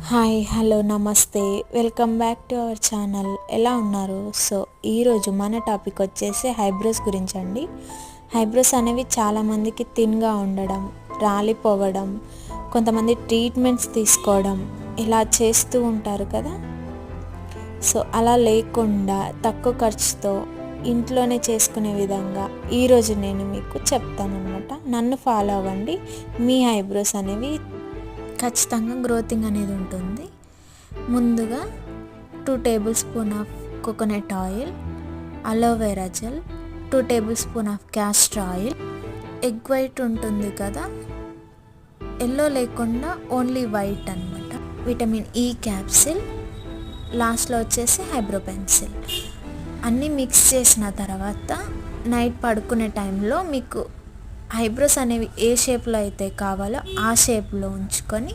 Hi hello నమస్తే welcome back to our channel. ఎలా ఉన్నారు? ఈరోజు మన టాపిక్ వచ్చేసి హైబ్రోస్ గురించి అండి. హైబ్రోస్ అనేవి చాలామందికి థిన్గా ఉండడం, రాలిపోవడం, కొంతమంది ట్రీట్మెంట్స్ తీసుకోవడం ఇలా చేస్తూ ఉంటారు కదా. అలా లేకుండా తక్కువ ఖర్చుతో ఇంట్లోనే చేసుకునే విధంగా ఈరోజు నేను మీకు చెప్తానన్నమాట. నన్ను ఫాలో అవ్వండి. మీ హైబ్రోస్ అనేవి ఖచ్చితంగా గ్రోతింగ్ అనేది ఉంటుంది. ముందుగా 2 table spoon of coconut oil, aloe vera gel, 2 table spoon of castor oil, egg white ఉంటుంది కదా, ఎల్లో లేకుండా ఓన్లీ వైట్ అన్నమాట, విటమిన్ ఈ క్యాప్సిల్, లాస్ట్లో వచ్చేసి హైబ్రో పెన్సిల్ అన్నీ మిక్స్ చేసిన తర్వాత నైట్ పడుకునే టైంలో మీకు ఐబ్రోస్ అనేవి ఏ షేప్లో అయితే కావాలో ఆ షేప్లో ఉంచుకొని